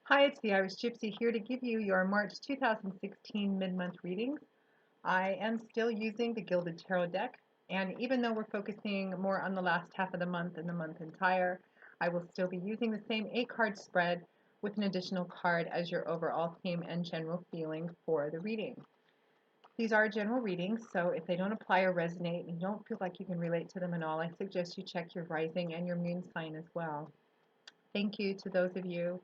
Hi, it's the Irish Gypsy here to give you your March 2016 mid-month readings. I am still using the Gilded Tarot deck, and even though we're focusing more on the last half of the month and the month entire, I will still be using the same 8-card spread with an additional card as your overall theme and general feeling for the reading. These are general readings, so if they don't apply or resonate and you don't feel like you can relate to them at all, I suggest you check your rising and your moon sign as well. Thank you to those of you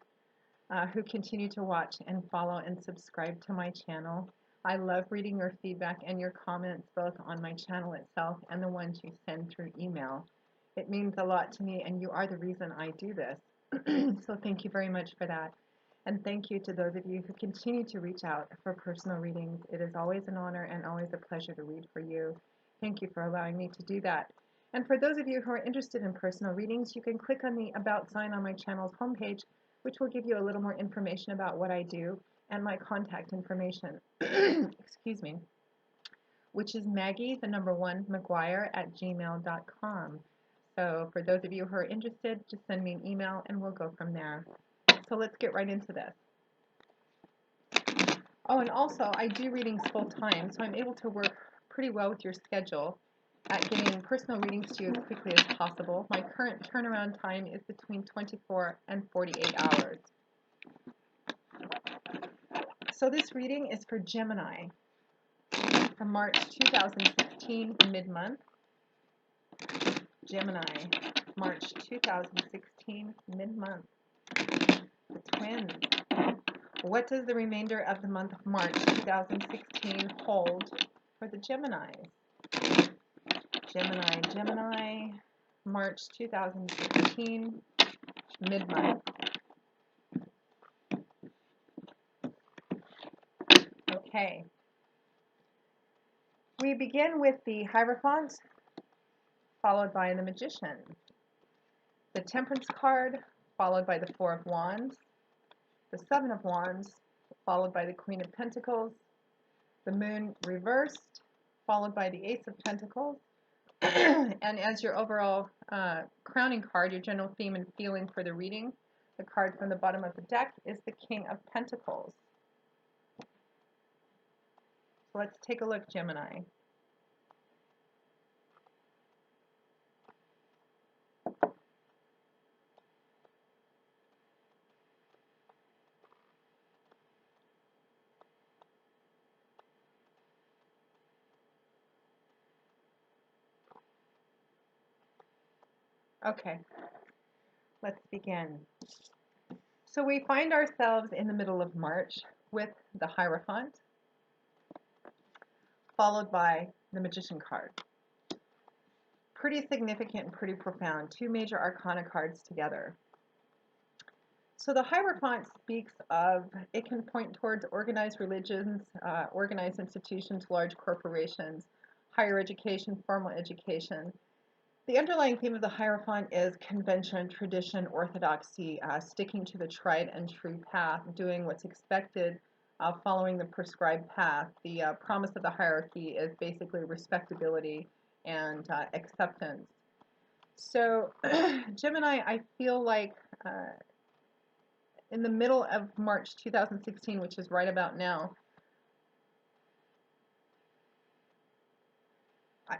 who continue to watch and follow and subscribe to my channel. I love reading your feedback and your comments both on my channel itself and the ones you send through email. It means a lot to me, and you are the reason I do this. So thank you very much for that. And thank you to those of you who continue to reach out for personal readings. It is always an honor and always a pleasure to read for you. Thank you for allowing me to do that. And for those of you who are interested in personal readings, you can click on the About sign on my channel's homepage, which will give you a little more information about what I do and my contact information. Excuse me, which is Maggie, the number 1, McGuire at gmail.com. So for those of you who are interested, just send me an email and we'll go from there. So let's get right into this. Oh, and also I do readings full time, so I'm able to work pretty well with your schedule at getting personal readings to you as quickly as possible. My current turnaround time is between 24 and 48 hours. So this reading is for Gemini for March 2016 mid-month. Gemini, March 2016 mid-month. The twins. What does the remainder of the month of March 2016 hold for the Geminis? Gemini, March 2016 mid-month. Okay. We begin with the Hierophant, followed by the Magician. The Temperance card, followed by the 4 of Wands. The 7 of Wands, followed by the Queen of Pentacles. The Moon reversed, followed by the Ace of Pentacles. And as your overall crowning card, your general theme and feeling for the reading, the card from the bottom of the deck is the King of Pentacles. So let's take a look, Gemini. Okay, let's begin. So we find ourselves in the middle of March with the Hierophant, followed by the Magician card. Pretty significant and pretty profound, 2 major arcana cards together. So the Hierophant speaks of, it can point towards organized religions, organized institutions, large corporations, higher education, formal education. The underlying theme of the Hierophant is convention, tradition, orthodoxy, sticking to the tried and true path, doing what's expected, following the prescribed path. The promise of the hierarchy is basically respectability and acceptance. So Gemini, I feel like in the middle of March 2016, which is right about now,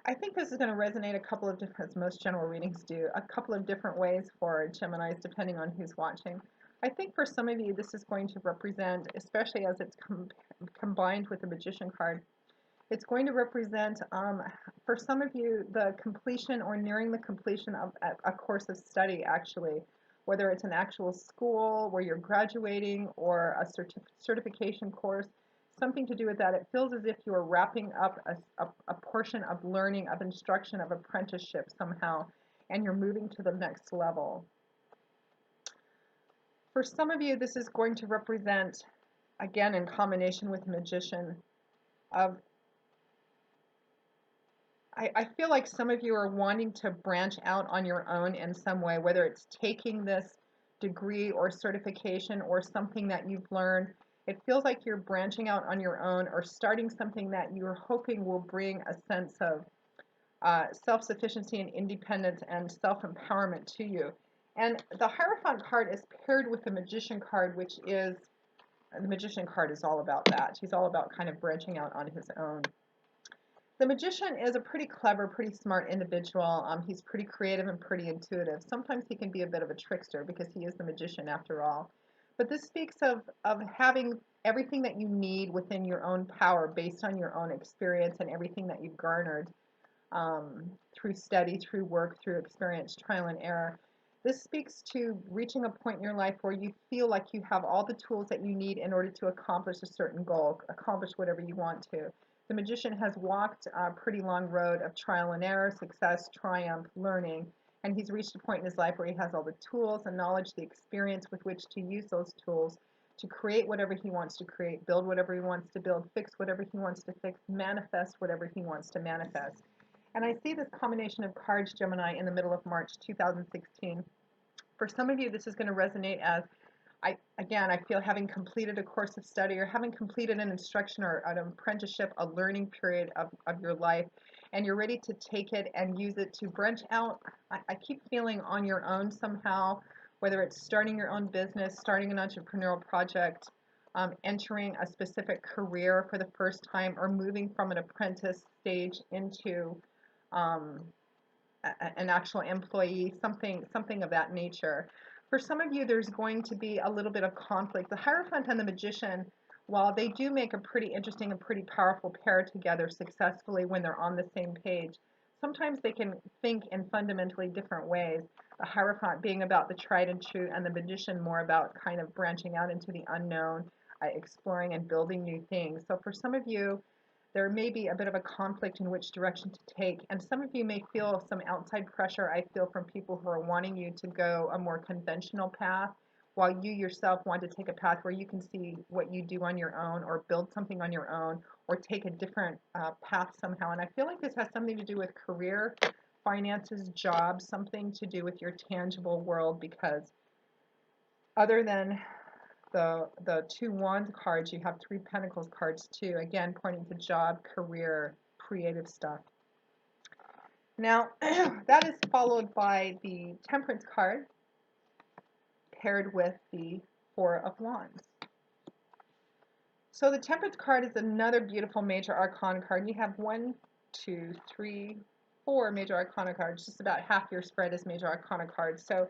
I think this is going to resonate a couple of different, as most general readings do, a couple of different ways for Geminis, depending on who's watching. I think for some of you, this is going to represent, especially as it's combined with the Magician card, it's going to represent, for some of you, the completion or nearing the completion of a course of study, actually, whether it's an actual school where you're graduating or a certification course, something to do with that. It feels as if you are wrapping up a portion of learning, of instruction, of apprenticeship somehow, and you're moving to the next level. For some of you, this is going to represent, again, in combination with Magician, of I feel like some of you are wanting to branch out on your own in some way, whether it's taking this degree or certification or something that you've learned. It feels like you're branching out on your own or starting something that you're hoping will bring a sense of self-sufficiency and independence and self-empowerment to you. And the Hierophant card is paired with the Magician card, which is, the Magician card is all about that. He's all about kind of branching out on his own. The Magician is a pretty clever, pretty smart individual. He's pretty creative and pretty intuitive. Sometimes he can be a bit of a trickster because he is the magician after all. But this speaks of having everything that you need within your own power based on your own experience and everything that you've garnered through study, through work, through experience, trial and error. This speaks to reaching a point in your life where you feel like you have all the tools that you need in order to accomplish a certain goal, accomplish whatever you want to. The magician has walked a pretty long road of trial and error, success, triumph, learning, and he's reached a point in his life where he has all the tools, the knowledge, the experience with which to use those tools to create whatever he wants to create, build whatever he wants to build, fix whatever he wants to fix, manifest whatever he wants to manifest. And I see this combination of cards, Gemini, in the middle of March 2016. For some of you, this is going to resonate as, I feel having completed a course of study or having completed an instruction or an apprenticeship, a learning period of your life, and you're ready to take it and use it to branch out. I keep feeling on your own somehow, whether it's starting your own business, starting an entrepreneurial project, entering a specific career for the first time, or moving from an apprentice stage into um, an actual employee, something of that nature. For some of you, there's going to be a little bit of conflict. The Hierophant and the Magician, while they do make a pretty interesting and pretty powerful pair together successfully when they're on the same page, sometimes they can think in fundamentally different ways. The Hierophant being about the tried and true, and the Magician more about kind of branching out into the unknown, exploring and building new things. So for some of you, there may be a bit of a conflict in which direction to take, and some of you may feel some outside pressure. I feel from people who are wanting you to go a more conventional path, while you yourself want to take a path where you can see what you do on your own, or build something on your own, or take a different path somehow. And I feel like this has something to do with career, finances, jobs, something to do with your tangible world, because other than the two wands cards, you have three pentacles cards too, again pointing to job, career, creative stuff. Now that is followed by the Temperance card paired with the Four of Wands. So the Temperance card is another beautiful major arcana card. You have 1, 2, 3, 4 major arcana cards. Just about half your spread is major arcana cards. So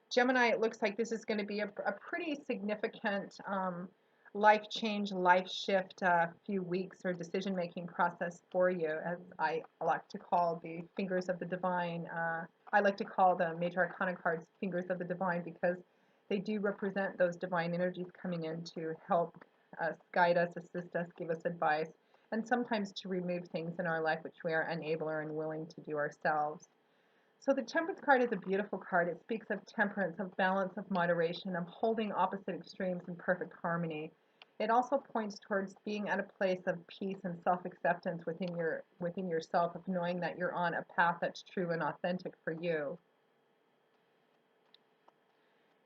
Gemini, it looks like this is going to be a pretty significant life change, life shift, few weeks or decision-making process for you, as I like to call the fingers of the divine. I like to call the major arcana cards fingers of the divine because they do represent those divine energies coming in to help us, guide us, assist us, give us advice, and sometimes to remove things in our life which we are unable or unwilling to do ourselves. So the Temperance card is a beautiful card. It speaks of temperance, of balance, of moderation, of holding opposite extremes in perfect harmony. It also points towards being at a place of peace and self-acceptance within yourself, of knowing that you're on a path that's true and authentic for you.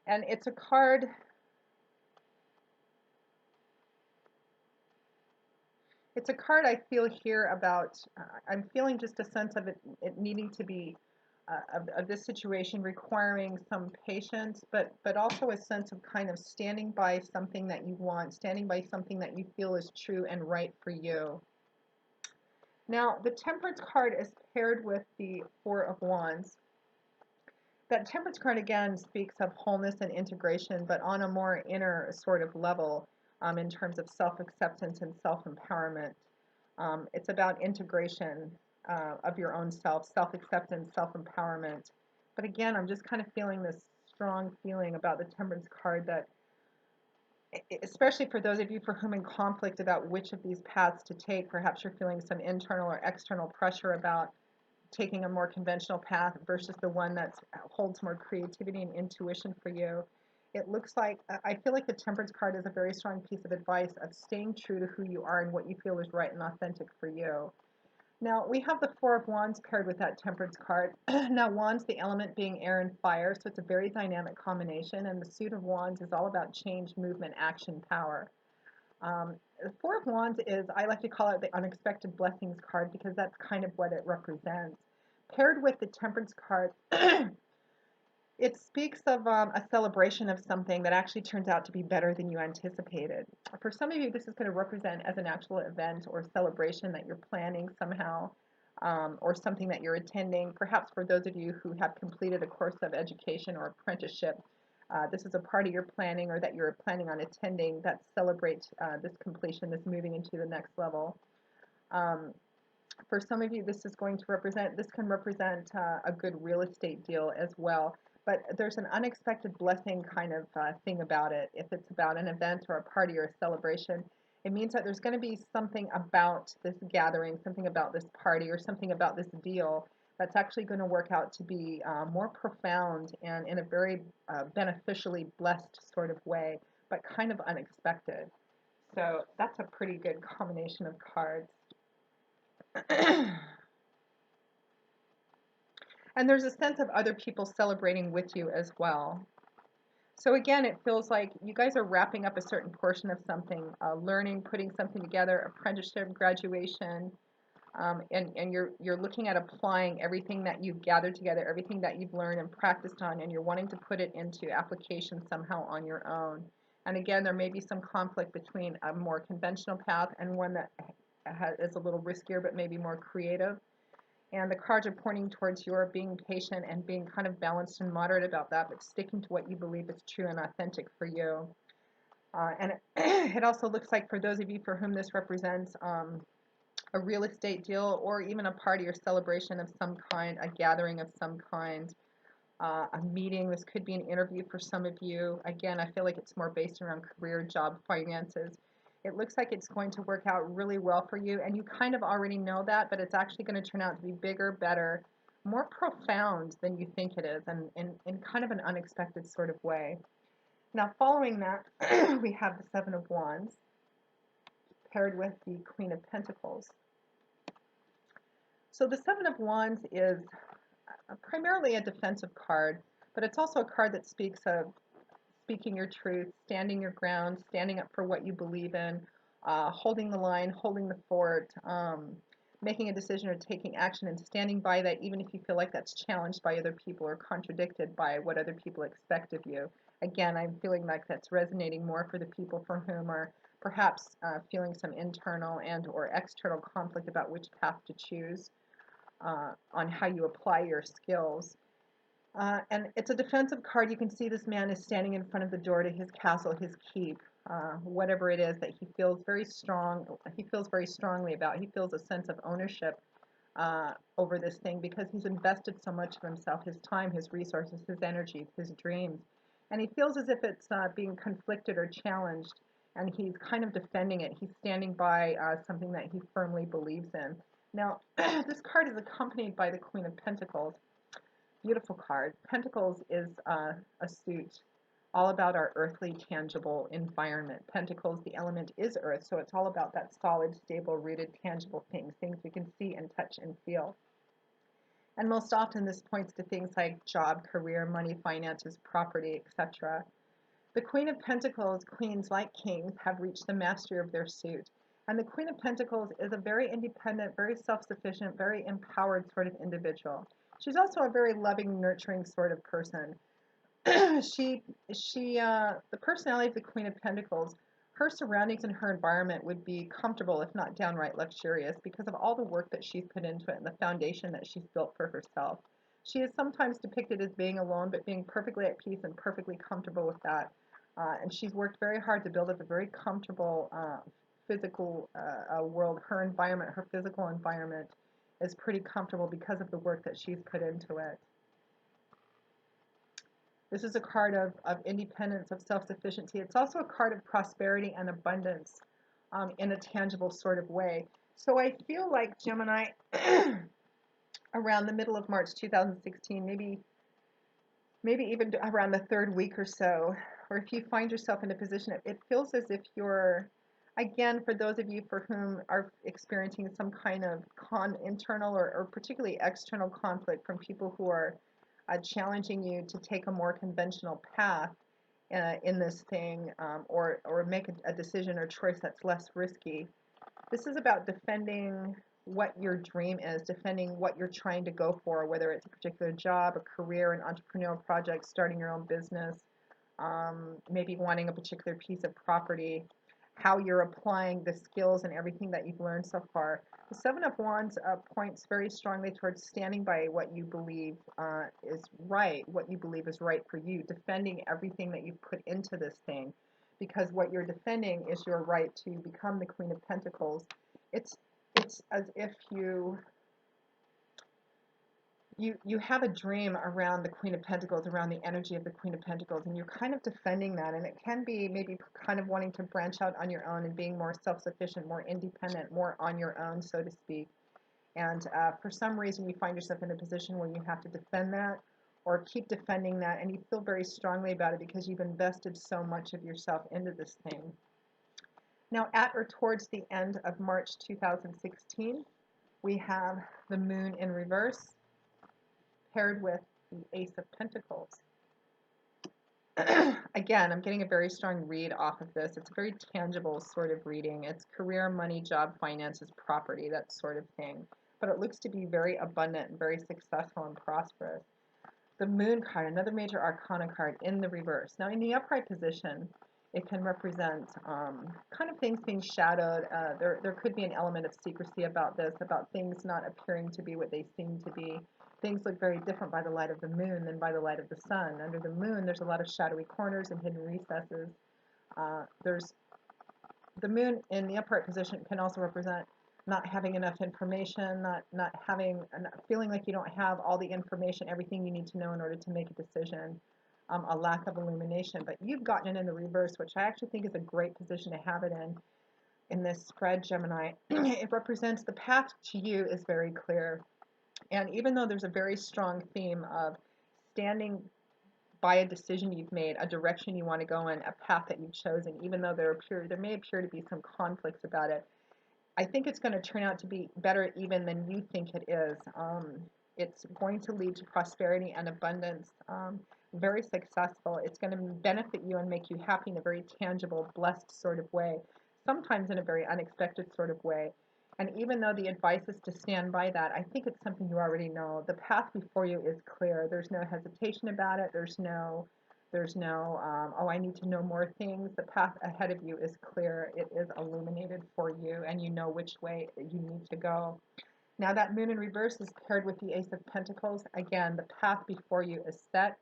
And it's a card I feel here about, I'm feeling just a sense of it needing to be of this situation requiring some patience, but also a sense of kind of standing by something that you want, standing by something that you feel is true and right for you. Now, the Temperance card is paired with the Four of Wands. That Temperance card again speaks of wholeness and integration, but on a more inner sort of level, in terms of self-acceptance and self-empowerment. It's about integration of your own self, self-acceptance, self-empowerment. But again, I'm just kind of feeling this strong feeling about the Temperance card that, especially for those of you for whom in conflict about which of these paths to take, perhaps you're feeling some internal or external pressure about taking a more conventional path versus the one that holds more creativity and intuition for you. It looks like, I feel like the Temperance card is a very strong piece of advice of staying true to who you are and what you feel is right and authentic for you. Now, we have the Four of Wands paired with that Temperance card. Now, Wands, the element being air and fire, so it's a very dynamic combination, and the suit of Wands is all about change, movement, action, power. The Four of Wands is, I like to call it the unexpected blessings card because that's kind of what it represents. Paired with the Temperance card, It speaks of a celebration of something that actually turns out to be better than you anticipated. For some of you, this is going to represent as an actual event or celebration that you're planning somehow, or something that you're attending. Perhaps for those of you who have completed a course of education or apprenticeship, this is a party you're planning or that you're planning on attending that celebrates this completion, this moving into the next level. Um, for some of you, this can represent a good real estate deal as well. But there's an unexpected blessing kind of thing about it. If it's about an event or a party or a celebration, it means that there's going to be something about this gathering, something about this party, or something about this deal that's actually going to work out to be more profound and in a very beneficially blessed sort of way, but kind of unexpected. So that's a pretty good combination of cards. And there's a sense of other people celebrating with you as well. So again, it feels like you guys are wrapping up a certain portion of something, learning, putting something together, apprenticeship, graduation, and you're looking at applying everything that you've gathered together, everything that you've learned and practiced on, and you're wanting to put it into application somehow on your own. And again, there may be some conflict between a more conventional path and one that is a little riskier but maybe more creative. And the cards are pointing towards your being patient and being kind of balanced and moderate about that, but sticking to what you believe is true and authentic for you. And it also looks like for those of you for whom this represents a real estate deal or even a party or celebration of some kind, a gathering of some kind, a meeting. This could be an interview for some of you. Again, I feel like it's more based around career, job, finances. It looks like it's going to work out really well for you, and you kind of already know that, but it's actually going to turn out to be bigger, better, more profound than you think it is, and in kind of an unexpected sort of way. Now, following that, we have the Seven of Wands paired with the Queen of Pentacles. So the Seven of Wands is primarily a defensive card, but it's also a card that speaks of speaking your truth, standing your ground, standing up for what you believe in, holding the line, holding the fort, making a decision or taking action and standing by that even if you feel like that's challenged by other people or contradicted by what other people expect of you. Again, I'm feeling like that's resonating more for the people for whom are perhaps feeling some internal and or external conflict about which path to choose on how you apply your skills. And it's a defensive card. You can see this man is standing in front of the door to his castle, his keep, whatever it is that he feels very strong. He feels very strongly about. He feels a sense of ownership over this thing because he's invested so much of himself, his time, his resources, his energy, his dreams, and he feels as if it's being conflicted or challenged, and he's kind of defending it. He's standing by something that he firmly believes in. Now, this card is accompanied by the Queen of Pentacles. Beautiful card. Pentacles is a suit all about our earthly, tangible environment. Pentacles, the element is earth, so it's all about that solid, stable, rooted, tangible things we can see and touch and feel. And most often this points to things like job, career, money, finances, property, etc. The Queen of Pentacles, queens like kings, have reached the mastery of their suit. And the Queen of Pentacles is a very independent, very self-sufficient, very empowered sort of individual. She's also a very loving, nurturing sort of person. The personality of the Queen of Pentacles, her surroundings and her environment would be comfortable, if not downright luxurious, because of all the work that she's put into it and the foundation that she's built for herself. She is sometimes depicted as being alone, but being perfectly at peace and perfectly comfortable with that. And she's worked very hard to build up a very comfortable physical world. Her environment, her physical environment, is pretty comfortable because of the work that she's put into it. This is a card of independence, of self-sufficiency. It's also a card of prosperity and abundance in a tangible sort of way. So I feel like Gemini, around the middle of March 2016, maybe even around the third week or so, or if you find yourself in a position, it feels as if you're, again, for those of you for whom are experiencing some kind of internal or particularly external conflict from people who are challenging you to take a more conventional path in this thing, or make a decision or choice that's less risky. This is about defending what your dream is, defending what you're trying to go for, whether it's a particular job, a career, an entrepreneurial project, starting your own business, maybe wanting a particular piece of property, how you're applying the skills and everything that you've learned so far. The Seven of Wands points very strongly towards standing by what you believe is right, what you believe is right for you, defending everything that you've put into this thing, because what you're defending is your right to become the Queen of Pentacles. It's as if you have a dream around the Queen of Pentacles, around the energy of the Queen of Pentacles, and you're kind of defending that. And it can be maybe kind of wanting to branch out on your own and being more self-sufficient, more independent, more on your own, so to speak. And for some reason, you find yourself in a position where you have to defend that or keep defending that, and you feel very strongly about it because you've invested so much of yourself into this thing. Now, at or towards the end of March 2016, we have the Moon in reverse, paired with the Ace of Pentacles. Again, I'm getting a very strong read off of this. It's a very tangible sort of reading. It's career, money, job, finances, property, that sort of thing. But it looks to be very abundant and very successful and prosperous. The Moon card, another major arcana card in the reverse. Now, in the upright position, it can represent kind of things being shadowed. There could be an element of secrecy about this, about things not appearing to be what they seem to be. Things look very different by the light of the moon than by the light of the sun. Under the moon, there's a lot of shadowy corners and hidden recesses. There's the moon in the upright position can also represent not having enough information, not feeling like you don't have all the information, everything you need to know in order to make a decision, a lack of illumination. But you've gotten it in the reverse, which I actually think is a great position to have it in this spread, Gemini. It represents the path to you is very clear. And even though there's a very strong theme of standing by a decision you've made, a direction you want to go in, a path that you've chosen, even though there may appear to be some conflicts about it, I think it's going to turn out to be better even than you think it is. It's going to lead to prosperity and abundance, very successful. It's going to benefit you and make you happy in a very tangible, blessed sort of way, sometimes in a very unexpected sort of way. And even though the advice is to stand by that, I think it's something you already know. The path before you is clear. There's no hesitation about it. There's no, oh, I need to know more things. The path ahead of you is clear. It is illuminated for you, and you know which way you need to go. Now, that Moon in reverse is paired with the Ace of Pentacles. Again, the path before you is set.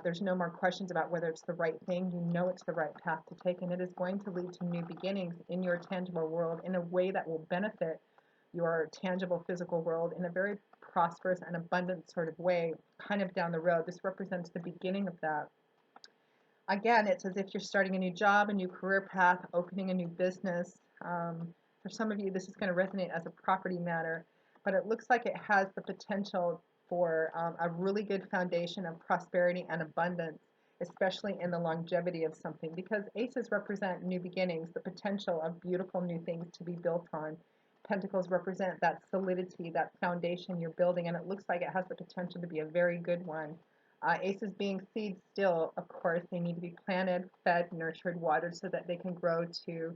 There's no more questions about whether it's the right thing. You know it's the right path to take, and it is going to lead to new beginnings in your tangible world in a way that will benefit your tangible physical world in a very prosperous and abundant sort of way, kind of down the road. This represents the beginning of that. Again, it's as if you're starting a new job, a new career path, opening a new business. For some of you, this is going to resonate as a property matter, but it looks like it has the potential for a really good foundation of prosperity and abundance, especially in the longevity of something, because aces represent new beginnings, the potential of beautiful new things to be built on. Pentacles represent that solidity, that foundation you're building, and it looks like it has the potential to be a very good one. Aces being seeds still, of course, they need to be planted, fed, nurtured, watered so that they can grow to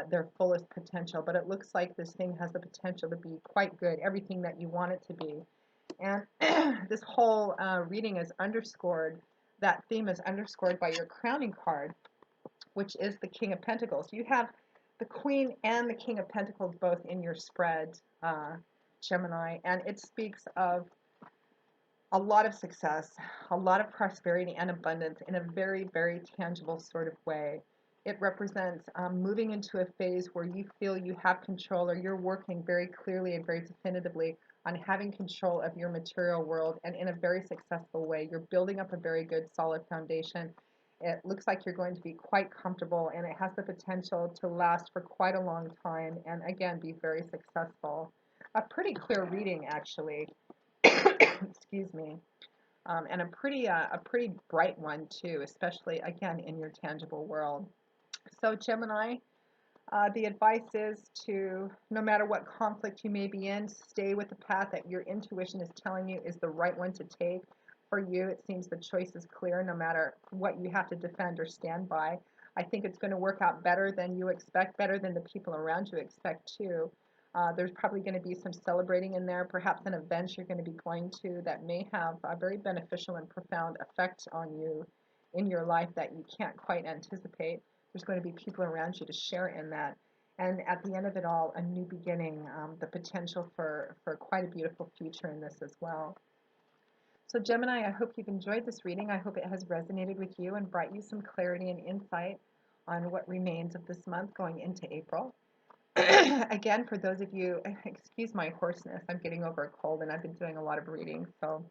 their fullest potential. But it looks like this thing has the potential to be quite good, everything that you want it to be. And this whole reading is underscored, that theme is underscored by your crowning card, which is the King of Pentacles. You have the Queen and the King of Pentacles both in your spread, Gemini, and it speaks of a lot of success, a lot of prosperity and abundance in a very, very tangible sort of way. It represents moving into a phase where you feel you have control, or you're working very clearly and very definitively on having control of your material world, and in a very successful way. You're building up a very good, solid foundation. It looks like you're going to be quite comfortable, and it has the potential to last for quite a long time, and again, be very successful. A pretty clear reading, actually. Excuse me. And a pretty bright one too, especially again in your tangible world. So Gemini, the advice is to, no matter what conflict you may be in, stay with the path that your intuition is telling you is the right one to take. For you, it seems the choice is clear, no matter what you have to defend or stand by. I think it's going to work out better than you expect, better than the people around you expect too. There's probably going to be some celebrating in there, perhaps an event you're going to be going to that may have a very beneficial and profound effect on you in your life that you can't quite anticipate. There's going to be people around you to share in that. And at the end of it all, a new beginning, the potential for quite a beautiful future in this as well. So Gemini, I hope you've enjoyed this reading. I hope it has resonated with you and brought you some clarity and insight on what remains of this month going into April. Again, for those of you, excuse my hoarseness, I'm getting over a cold and I've been doing a lot of reading. So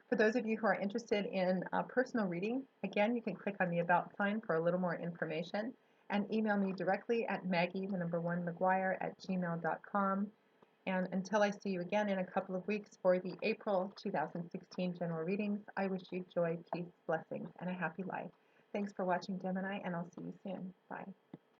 for those of you who are interested in personal reading, again, you can click on the About sign for a little more information and email me directly at maggie1McGuire@gmail.com. And until I see you again in a couple of weeks for the April 2016 general readings, I wish you joy, peace, blessings, and a happy life. Thanks for watching, Gemini, and I'll see you soon. Bye.